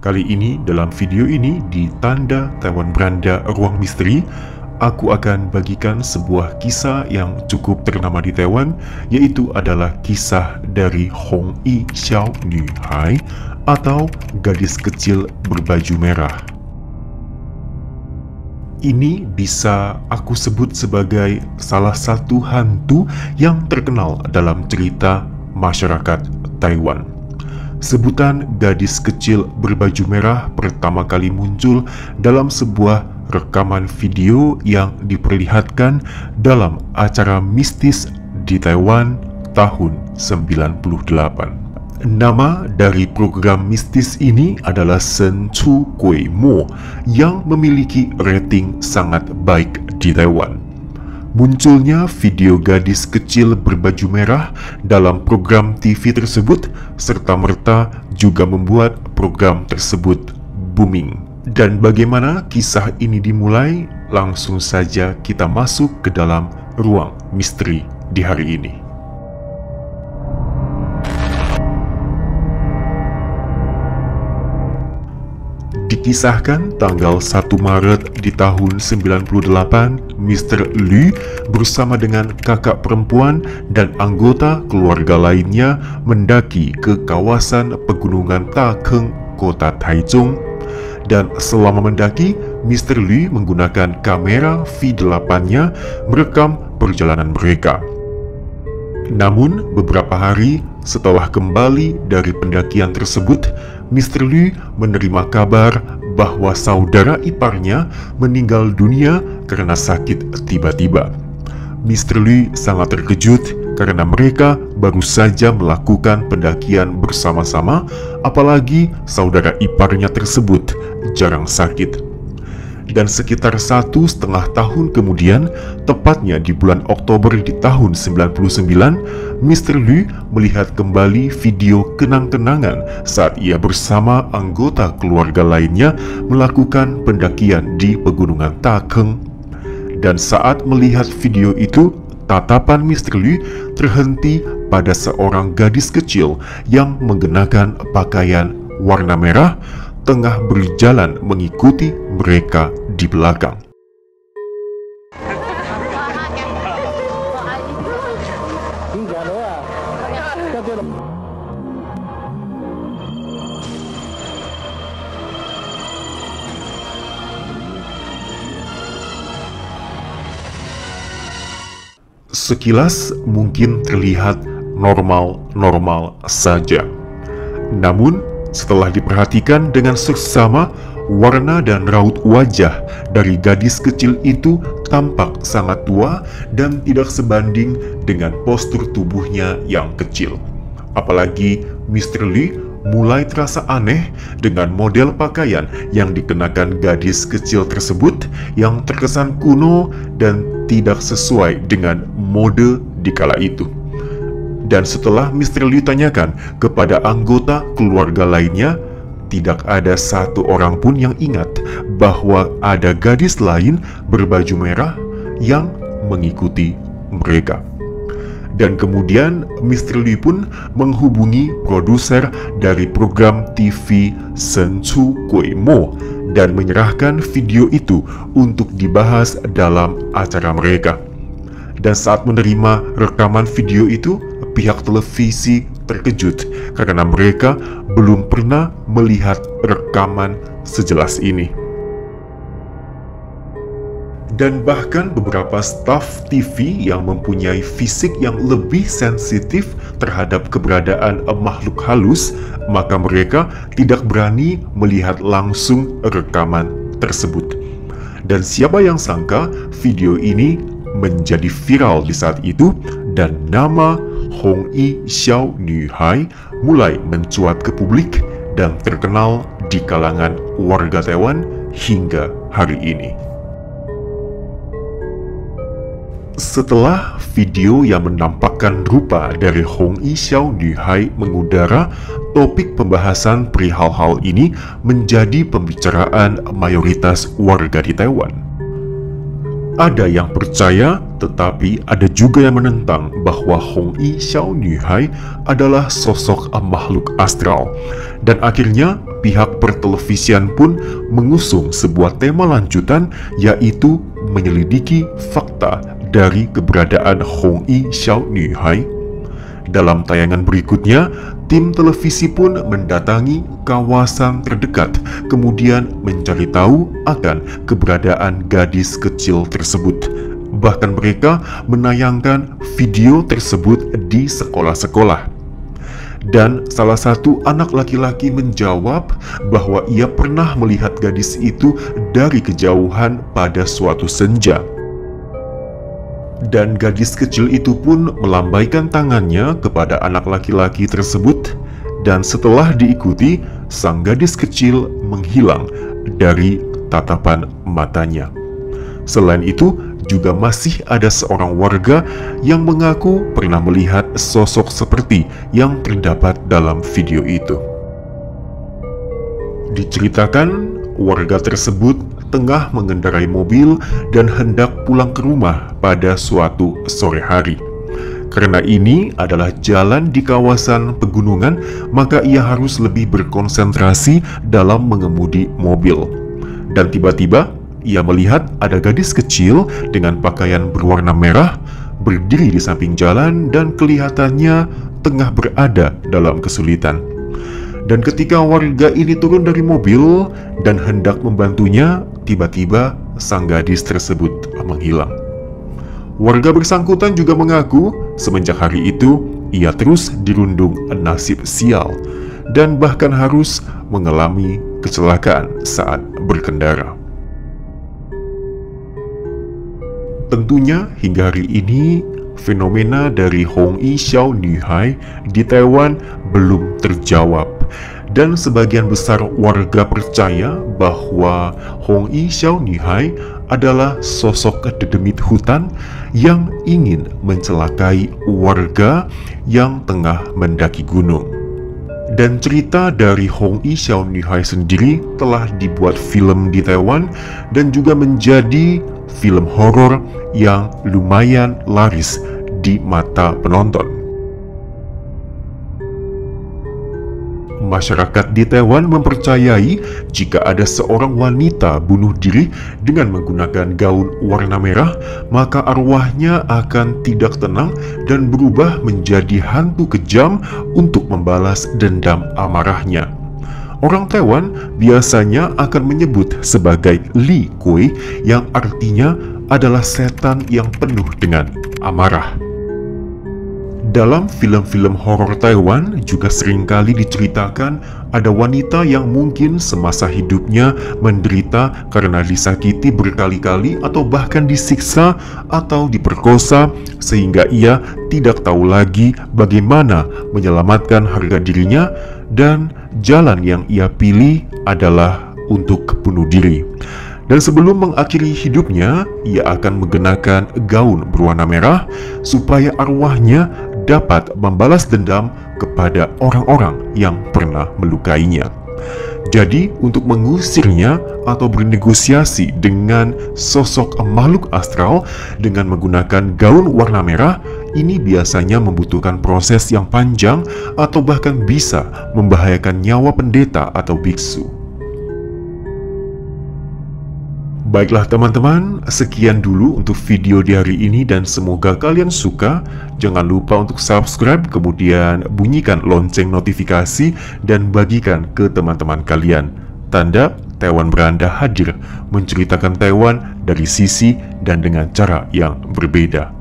Kali ini dalam video ini di Tanda Taiwan Beranda Ruang Misteri, aku akan bagikan sebuah kisah yang cukup ternama di Taiwan, yaitu adalah kisah dari Hong Yi Xiao Nu Hai atau gadis kecil berbaju merah. Ini bisa aku sebut sebagai salah satu hantu yang terkenal dalam cerita masyarakat Taiwan. Sebutan gadis kecil berbaju merah pertama kali muncul dalam sebuah rekaman video yang diperlihatkan dalam acara mistis di Taiwan tahun 98. Nama dari program mistis ini adalah Shen Chu Gui Mo yang memiliki rating sangat baik di Taiwan. Munculnya video gadis kecil berbaju merah dalam program TV tersebut serta-merta juga membuat program tersebut booming. Dan bagaimana kisah ini dimulai? Langsung saja kita masuk ke dalam ruang misteri di hari ini. Dikisahkan tanggal 1 Maret di tahun 98, Mr. Lu bersama dengan kakak perempuan dan anggota keluarga lainnya mendaki ke kawasan pegunungan Takeng, kota Taichung. Dan selama mendaki, Mr. Lu menggunakan kamera V8-nya merekam perjalanan mereka. Namun, beberapa hari setelah kembali dari pendakian tersebut, Mr. Lu menerima kabar bahwa saudara iparnya meninggal dunia karena sakit tiba-tiba. Mr. Lu sangat terkejut karena mereka baru saja melakukan pendakian bersama-sama, apalagi saudara iparnya tersebut jarang sakit. Dan sekitar 1,5 tahun kemudian, tepatnya di bulan Oktober di tahun 99, Mr. Lu melihat kembali video kenang-kenangan saat ia bersama anggota keluarga lainnya melakukan pendakian di pegunungan Takeng. Dan saat melihat video itu, tatapan Mr. Lu terhenti pada seorang gadis kecil yang mengenakan pakaian warna merah tengah berjalan mengikuti mereka di belakang. Sekilas mungkin terlihat normal-normal saja. Namun, setelah diperhatikan dengan seksama, warna dan raut wajah dari gadis kecil itu tampak sangat tua dan tidak sebanding dengan postur tubuhnya yang kecil. Apalagi Mr. Lee mulai terasa aneh dengan model pakaian yang dikenakan gadis kecil tersebut yang terkesan kuno dan tidak sesuai dengan mode di kala itu. Dan setelah Mr. Liu tanyakan kepada anggota keluarga lainnya, tidak ada satu orang pun yang ingat bahwa ada gadis lain berbaju merah yang mengikuti mereka. Dan kemudian Mr. Liu pun menghubungi produser dari program TV Shen Chu Gui Mo dan menyerahkan video itu untuk dibahas dalam acara mereka. Dan saat menerima rekaman video itu, pihak televisi terkejut karena mereka belum pernah melihat rekaman sejelas ini. Dan bahkan beberapa staf TV yang mempunyai fisik yang lebih sensitif terhadap keberadaan makhluk halus, maka mereka tidak berani melihat langsung rekaman tersebut. Dan siapa yang sangka video ini menjadi viral di saat itu dan nama Hong Yi Xiao Nu Hai mulai mencuat ke publik dan terkenal di kalangan warga Taiwan hingga hari ini. Setelah video yang menampakkan rupa dari Hong Yi Xiao Nu Hai mengudara, topik pembahasan perihal hal ini menjadi pembicaraan mayoritas warga di Taiwan. Ada yang percaya, tetapi ada juga yang menentang bahwa Hong Yi Xiao Nu Hai adalah sosok makhluk astral. Dan akhirnya pihak pertelevisian pun mengusung sebuah tema lanjutan, yaitu menyelidiki fakta dari keberadaan Hong Yi Xiao Nü Hai. Dalam tayangan berikutnya, tim televisi pun mendatangi kawasan terdekat, kemudian mencari tahu akan keberadaan gadis kecil tersebut. Bahkan mereka menayangkan video tersebut di sekolah-sekolah. Dan salah satu anak laki-laki menjawab bahwa ia pernah melihat gadis itu dari kejauhan pada suatu senja. Dan gadis kecil itu pun melambaikan tangannya kepada anak laki-laki tersebut, dan setelah diikuti, sang gadis kecil menghilang dari tatapan matanya. Selain itu, juga masih ada seorang warga yang mengaku pernah melihat sosok seperti yang terdapat dalam video itu. Diceritakan, warga tersebut tengah mengendarai mobil dan hendak pulang ke rumah pada suatu sore hari. Karena ini adalah jalan di kawasan pegunungan, maka ia harus lebih berkonsentrasi dalam mengemudi mobil. Dan tiba-tiba, ia melihat ada gadis kecil dengan pakaian berwarna merah berdiri di samping jalan dan kelihatannya tengah berada dalam kesulitan. Dan ketika warga ini turun dari mobil dan hendak membantunya, tiba-tiba sang gadis tersebut menghilang. Warga bersangkutan juga mengaku semenjak hari itu ia terus dirundung nasib sial dan bahkan harus mengalami kecelakaan saat berkendara. Tentunya hingga hari ini fenomena dari Hong Yi Xiao Nü Hai di Taiwan belum terjawab, dan sebagian besar warga percaya bahwa Hong Yi Xiao Nü Hai adalah sosok dedemit hutan yang ingin mencelakai warga yang tengah mendaki gunung. Dan cerita dari Hong Yi Xiao Nü Hai sendiri telah dibuat film di Taiwan dan juga menjadi film horor yang lumayan laris di mata penonton. Masyarakat di Taiwan mempercayai jika ada seorang wanita bunuh diri dengan menggunakan gaun warna merah, maka arwahnya akan tidak tenang dan berubah menjadi hantu kejam untuk membalas dendam amarahnya. Orang Taiwan biasanya akan menyebut sebagai Li Kui, yang artinya adalah setan yang penuh dengan amarah. Dalam film-film horor Taiwan juga seringkali diceritakan ada wanita yang mungkin semasa hidupnya menderita karena disakiti berkali-kali atau bahkan disiksa atau diperkosa, sehingga ia tidak tahu lagi bagaimana menyelamatkan harga dirinya, dan jalan yang ia pilih adalah untuk bunuh diri. Dan sebelum mengakhiri hidupnya, ia akan mengenakan gaun berwarna merah supaya arwahnya dapat membalas dendam kepada orang-orang yang pernah melukainya. Jadi, untuk mengusirnya atau bernegosiasi dengan sosok makhluk astral dengan menggunakan gaun warna merah, ini biasanya membutuhkan proses yang panjang atau bahkan bisa membahayakan nyawa pendeta atau biksu. Baiklah teman-teman, sekian dulu untuk video di hari ini dan semoga kalian suka. Jangan lupa untuk subscribe, kemudian bunyikan lonceng notifikasi dan bagikan ke teman-teman kalian. Tanda Taiwan Beranda hadir menceritakan Taiwan dari sisi dan dengan cara yang berbeda.